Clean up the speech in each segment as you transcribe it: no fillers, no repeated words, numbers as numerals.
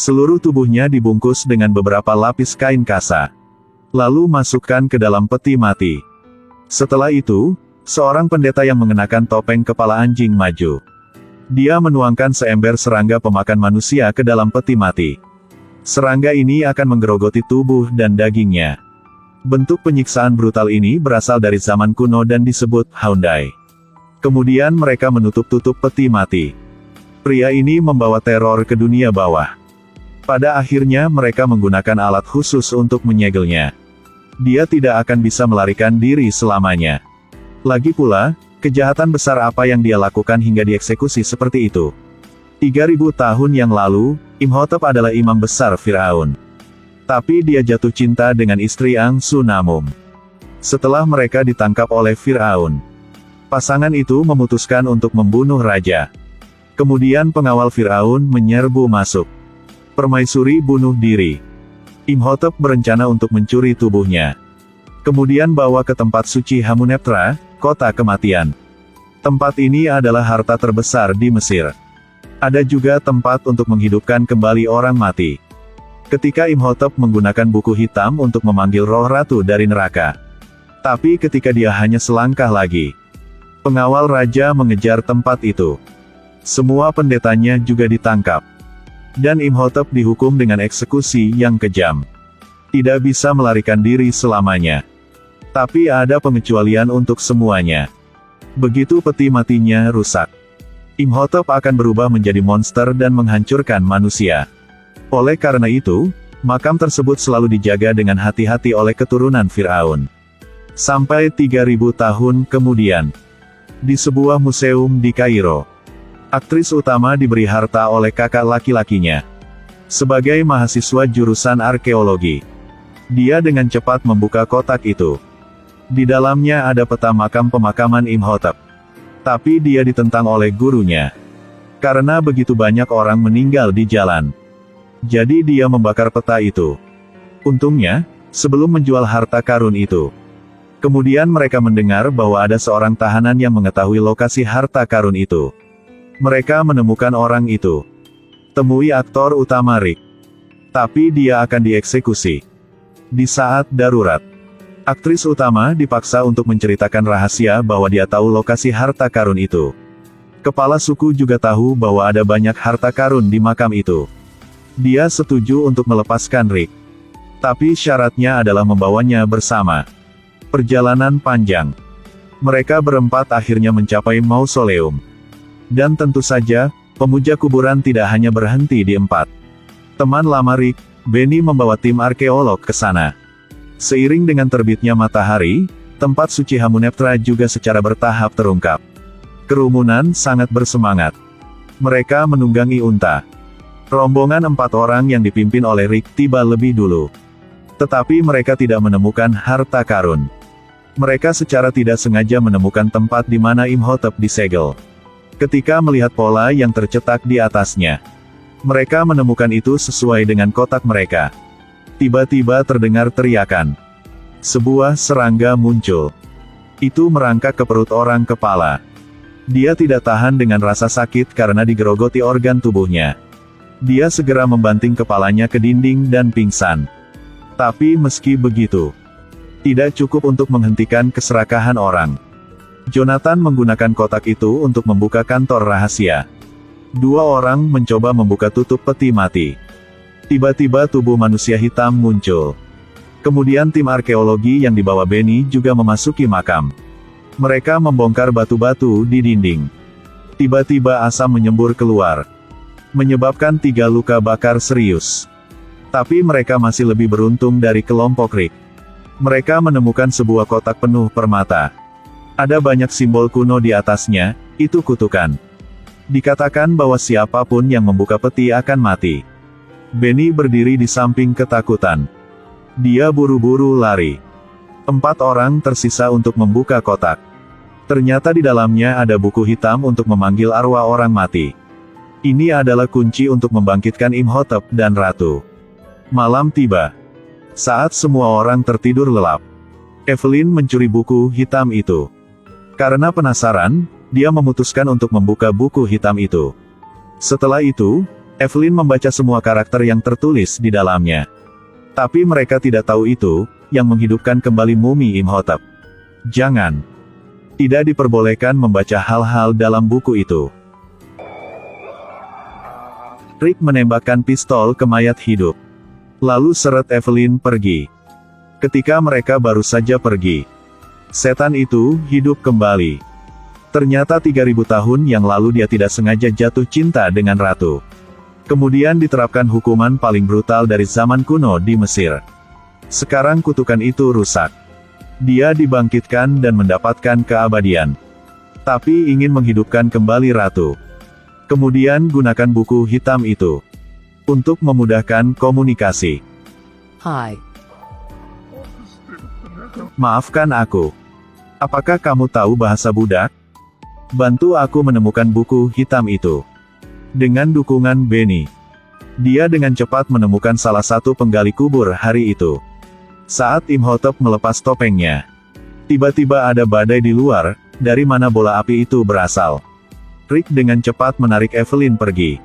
Seluruh tubuhnya dibungkus dengan beberapa lapis kain kasa. Lalu masukkan ke dalam peti mati. Setelah itu, seorang pendeta yang mengenakan topeng kepala anjing maju. Dia menuangkan seember serangga pemakan manusia ke dalam peti mati. Serangga ini akan menggerogoti tubuh dan dagingnya. Bentuk penyiksaan brutal ini berasal dari zaman kuno dan disebut Haundai. Kemudian mereka menutup-tutup peti mati. Pria ini membawa teror ke dunia bawah. Pada akhirnya mereka menggunakan alat khusus untuk menyegelnya. Dia tidak akan bisa melarikan diri selamanya. Lagi pula, kejahatan besar apa yang dia lakukan hingga dieksekusi seperti itu? 3000 tahun yang lalu, Imhotep adalah imam besar Firaun. Tapi dia jatuh cinta dengan istri Ang-Su-Namum. Setelah mereka ditangkap oleh Firaun, pasangan itu memutuskan untuk membunuh raja. Kemudian pengawal Firaun menyerbu masuk. Permaisuri bunuh diri. Imhotep berencana untuk mencuri tubuhnya. Kemudian bawa ke tempat suci Hamuneptra, kota kematian. Tempat ini adalah harta terbesar di Mesir. Ada juga tempat untuk menghidupkan kembali orang mati. Ketika Imhotep menggunakan buku hitam untuk memanggil roh ratu dari neraka. Tapi ketika dia hanya selangkah lagi, pengawal raja mengejar tempat itu. Semua pendetanya juga ditangkap. Dan Imhotep dihukum dengan eksekusi yang kejam. Tidak bisa melarikan diri selamanya. Tapi ada pengecualian untuk semuanya. Begitu peti matinya rusak, Imhotep akan berubah menjadi monster dan menghancurkan manusia. Oleh karena itu, makam tersebut selalu dijaga dengan hati-hati oleh keturunan Firaun. Sampai 3000 tahun kemudian, di sebuah museum di Kairo, aktris utama diberi harta oleh kakak laki-lakinya. Sebagai mahasiswa jurusan arkeologi, dia dengan cepat membuka kotak itu. Di dalamnya ada peta makam pemakaman Imhotep. Tapi dia ditentang oleh gurunya. Karena begitu banyak orang meninggal di jalan. Jadi dia membakar peta itu. Untungnya, sebelum menjual harta karun itu, kemudian mereka mendengar bahwa ada seorang tahanan yang mengetahui lokasi harta karun itu. Mereka menemukan orang itu. Temui aktor utama Rick. Tapi dia akan dieksekusi. Di saat darurat, aktris utama dipaksa untuk menceritakan rahasia bahwa dia tahu lokasi harta karun itu. Kepala suku juga tahu bahwa ada banyak harta karun di makam itu. Dia setuju untuk melepaskan Rick. Tapi syaratnya adalah membawanya bersama. Perjalanan panjang. Mereka berempat akhirnya mencapai mausoleum. Dan tentu saja, pemuja kuburan tidak hanya berhenti di 4. Teman lama Rick, Benny membawa tim arkeolog ke sana. Seiring dengan terbitnya matahari, tempat suci Hamuneptra juga secara bertahap terungkap. Kerumunan sangat bersemangat. Mereka menunggangi unta. Rombongan 4 orang yang dipimpin oleh Rick tiba lebih dulu. Tetapi mereka tidak menemukan harta karun. Mereka secara tidak sengaja menemukan tempat di mana Imhotep disegel. Ketika melihat pola yang tercetak di atasnya, mereka menemukan itu sesuai dengan kotak mereka. Tiba-tiba terdengar teriakan. Sebuah serangga muncul. Itu merangkak ke perut orang kepala. Dia tidak tahan dengan rasa sakit karena digerogoti organ tubuhnya. Dia segera membanting kepalanya ke dinding dan pingsan. Tapi meski begitu, tidak cukup untuk menghentikan keserakahan orang. Jonathan menggunakan kotak itu untuk membuka kantor rahasia. 2 orang mencoba membuka tutup peti mati. Tiba-tiba tubuh manusia hitam muncul. Kemudian tim arkeologi yang dibawa Benny juga memasuki makam. Mereka membongkar batu-batu di dinding. Tiba-tiba asam menyembur keluar, menyebabkan 3 luka bakar serius. Tapi mereka masih lebih beruntung dari kelompok Rick. Mereka menemukan sebuah kotak penuh permata. Ada banyak simbol kuno di atasnya, itu kutukan. Dikatakan bahwa siapapun yang membuka peti akan mati. Benny berdiri di samping ketakutan. Dia buru-buru lari. 4 orang tersisa untuk membuka kotak. Ternyata di dalamnya ada buku hitam untuk memanggil arwah orang mati. Ini adalah kunci untuk membangkitkan Imhotep dan Ratu. Malam tiba. Saat semua orang tertidur lelap, Evelyn mencuri buku hitam itu. Karena penasaran, dia memutuskan untuk membuka buku hitam itu. Setelah itu, Evelyn membaca semua karakter yang tertulis di dalamnya. Tapi mereka tidak tahu itu, yang menghidupkan kembali mumi Imhotep. Jangan. Tidak diperbolehkan membaca hal-hal dalam buku itu. Rick menembakkan pistol ke mayat hidup. Lalu seret Evelyn pergi. Ketika mereka baru saja pergi, setan itu hidup kembali. Ternyata 3000 tahun yang lalu dia tidak sengaja jatuh cinta dengan ratu. Kemudian diterapkan hukuman paling brutal dari zaman kuno di Mesir. Sekarang kutukan itu rusak. Dia dibangkitkan dan mendapatkan keabadian. Tapi ingin menghidupkan kembali ratu. Kemudian gunakan buku hitam itu untuk memudahkan komunikasi. Hai. Maafkan aku. Apakah kamu tahu bahasa budak? Bantu aku menemukan buku hitam itu. Dengan dukungan Benny, dia dengan cepat menemukan salah satu penggali kubur hari itu. Saat Imhotep melepas topengnya, tiba-tiba ada badai di luar, dari mana bola api itu berasal. Rick dengan cepat menarik Evelyn pergi.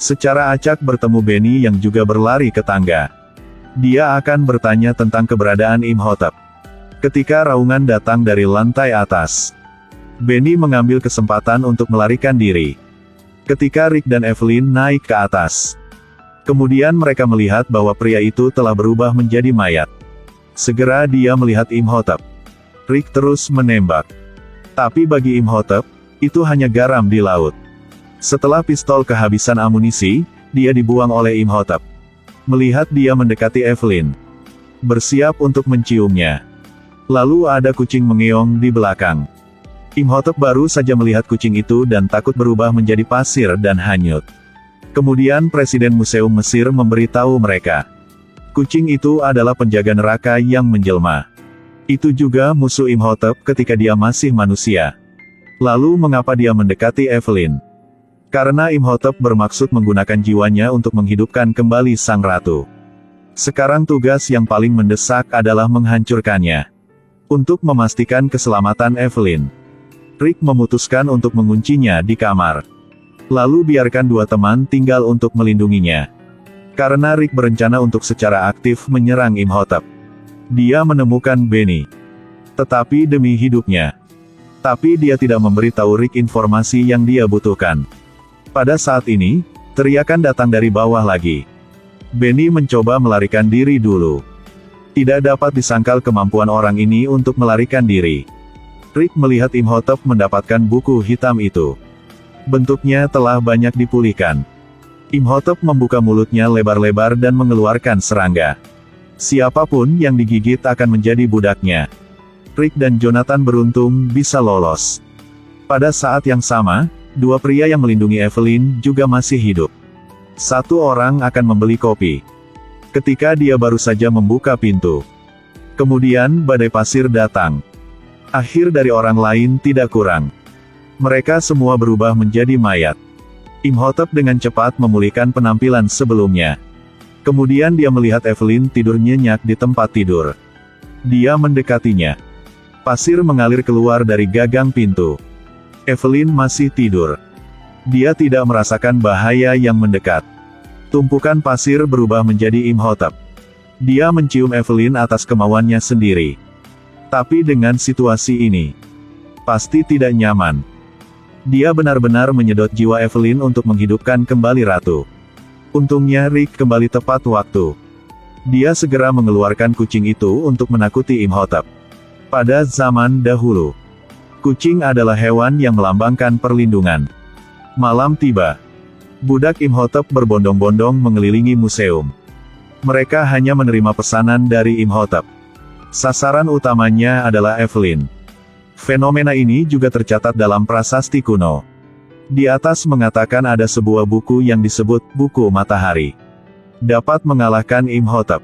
Secara acak bertemu Benny yang juga berlari ke tangga. Dia akan bertanya tentang keberadaan Imhotep. Ketika raungan datang dari lantai atas, Benny mengambil kesempatan untuk melarikan diri. Ketika Rick dan Evelyn naik ke atas, kemudian mereka melihat bahwa pria itu telah berubah menjadi mayat. Segera dia melihat Imhotep. Rick terus menembak. Tapi bagi Imhotep, itu hanya garam di laut. Setelah pistol kehabisan amunisi, dia dibuang oleh Imhotep. Melihat dia mendekati Evelyn, bersiap untuk menciumnya. Lalu ada kucing mengeong di belakang. Imhotep baru saja melihat kucing itu dan takut berubah menjadi pasir dan hanyut. Kemudian Presiden Museum Mesir memberitahu mereka. Kucing itu adalah penjaga neraka yang menjelma. Itu juga musuh Imhotep ketika dia masih manusia. Lalu mengapa dia mendekati Evelyn? Karena Imhotep bermaksud menggunakan jiwanya untuk menghidupkan kembali sang ratu. Sekarang tugas yang paling mendesak adalah menghancurkannya. Untuk memastikan keselamatan Evelyn, Rick memutuskan untuk menguncinya di kamar. Lalu biarkan dua teman tinggal untuk melindunginya. Karena Rick berencana untuk secara aktif menyerang Imhotep. Dia menemukan Benny. Tetapi demi hidupnya. Tapi dia tidak memberitahu Rick informasi yang dia butuhkan. Pada saat ini, teriakan datang dari bawah lagi. Benny mencoba melarikan diri dulu. Tidak dapat disangkal kemampuan orang ini untuk melarikan diri. Rick melihat Imhotep mendapatkan buku hitam itu. Bentuknya telah banyak dipulihkan. Imhotep membuka mulutnya lebar-lebar dan mengeluarkan serangga. Siapapun yang digigit akan menjadi budaknya. Rick dan Jonathan beruntung bisa lolos. Pada saat yang sama, dua pria yang melindungi Evelyn juga masih hidup. Satu orang akan membeli kopi. Ketika dia baru saja membuka pintu, kemudian badai pasir datang. Akhir dari orang lain tidak kurang. Mereka semua berubah menjadi mayat. Imhotep dengan cepat memulihkan penampilan sebelumnya. Kemudian dia melihat Evelyn tidur nyenyak di tempat tidur. Dia mendekatinya. Pasir mengalir keluar dari gagang pintu. Evelyn masih tidur. Dia tidak merasakan bahaya yang mendekat. Tumpukan pasir berubah menjadi Imhotep. Dia mencium Evelyn atas kemauannya sendiri. Tapi dengan situasi ini, pasti tidak nyaman. Dia benar-benar menyedot jiwa Evelyn untuk menghidupkan kembali ratu. Untungnya Rick kembali tepat waktu. Dia segera mengeluarkan kucing itu untuk menakuti Imhotep. Pada zaman dahulu, kucing adalah hewan yang melambangkan perlindungan. Malam tiba. Budak Imhotep berbondong-bondong mengelilingi museum. Mereka hanya menerima pesanan dari Imhotep. Sasaran utamanya adalah Evelyn. Fenomena ini juga tercatat dalam prasasti kuno. Di atas mengatakan ada sebuah buku yang disebut Buku Matahari. Dapat mengalahkan Imhotep.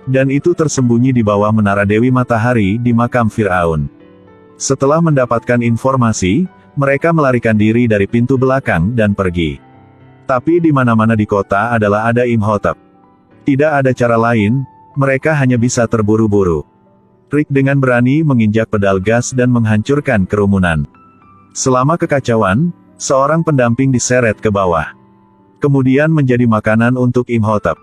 Dan itu tersembunyi di bawah menara Dewi Matahari di makam Fir'aun. Setelah mendapatkan informasi, mereka melarikan diri dari pintu belakang dan pergi. Tapi di mana-mana di kota adalah ada Imhotep. Tidak ada cara lain, mereka hanya bisa terburu-buru. Rick dengan berani menginjak pedal gas dan menghancurkan kerumunan. Selama kekacauan, seorang pendamping diseret ke bawah. kemudian menjadi makanan untuk Imhotep.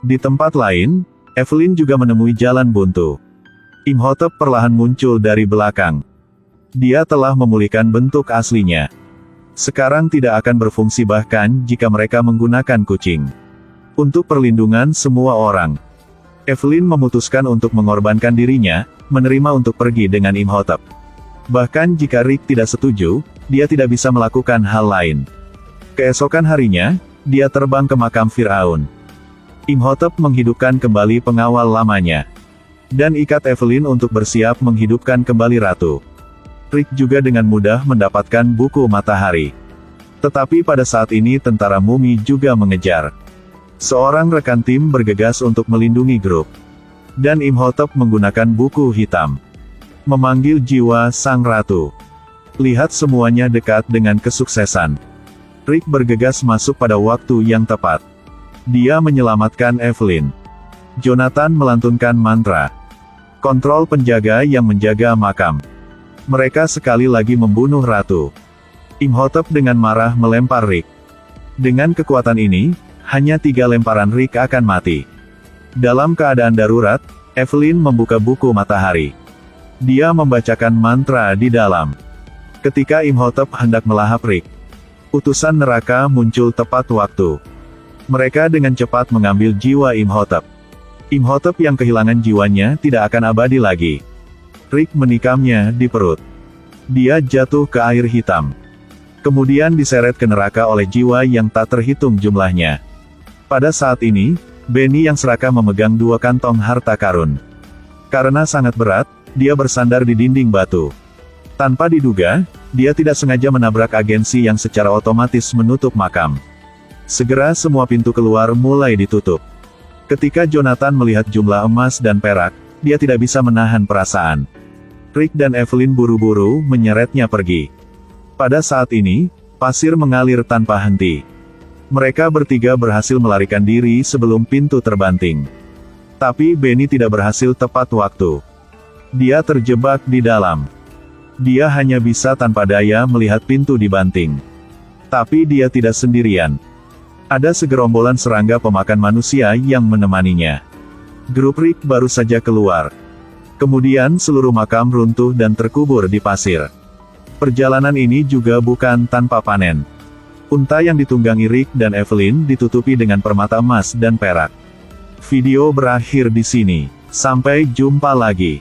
Di tempat lain, Evelyn juga menemui jalan buntu. Imhotep perlahan muncul dari belakang. Dia telah memulihkan bentuk aslinya. Sekarang tidak akan berfungsi bahkan jika mereka menggunakan kucing. Untuk perlindungan semua orang, Evelyn memutuskan untuk mengorbankan dirinya, menerima untuk pergi dengan Imhotep. Bahkan jika Rick tidak setuju, dia tidak bisa melakukan hal lain. Keesokan harinya, dia terbang ke makam Firaun. Imhotep menghidupkan kembali pengawal lamanya, dan ikat Evelyn untuk bersiap menghidupkan kembali ratu. Rick juga dengan mudah mendapatkan buku matahari. Tetapi pada saat ini tentara mumi juga mengejar. Seorang rekan tim bergegas untuk melindungi grup. Dan Imhotep menggunakan buku hitam. Memanggil jiwa sang ratu. Lihat semuanya dekat dengan kesuksesan. Rick bergegas masuk pada waktu yang tepat. Dia menyelamatkan Evelyn. Jonathan melantunkan mantra. Kontrol penjaga yang menjaga makam. Mereka sekali lagi membunuh ratu. Imhotep dengan marah melempar Rick. Dengan kekuatan ini, hanya 3 lemparan Rick akan mati. Dalam keadaan darurat, Evelyn membuka buku matahari. Dia membacakan mantra di dalam. Ketika Imhotep hendak melahap Rick, utusan neraka muncul tepat waktu. Mereka dengan cepat mengambil jiwa Imhotep. Imhotep yang kehilangan jiwanya tidak akan abadi lagi. Rick menikamnya di perut. Dia jatuh ke air hitam. Kemudian diseret ke neraka oleh jiwa yang tak terhitung jumlahnya. Pada saat ini, Benny yang serakah memegang 2 kantong harta karun. Karena sangat berat, dia bersandar di dinding batu. Tanpa diduga, dia tidak sengaja menabrak agensi yang secara otomatis menutup makam. Segera semua pintu keluar mulai ditutup. Ketika Jonathan melihat jumlah emas dan perak, dia tidak bisa menahan perasaan. Rick dan Evelyn buru-buru menyeretnya pergi. Pada saat ini, pasir mengalir tanpa henti. Mereka bertiga berhasil melarikan diri sebelum pintu terbanting. Tapi Benny tidak berhasil tepat waktu. Dia terjebak di dalam. Dia hanya bisa tanpa daya melihat pintu dibanting. Tapi dia tidak sendirian. Ada segerombolan serangga pemakan manusia yang menemaninya. Grup Rick baru saja keluar. Kemudian seluruh makam runtuh dan terkubur di pasir. Perjalanan ini juga bukan tanpa panen. Unta yang ditunggangi Rick dan Evelyn ditutupi dengan permata emas dan perak. Video berakhir di sini. Sampai jumpa lagi.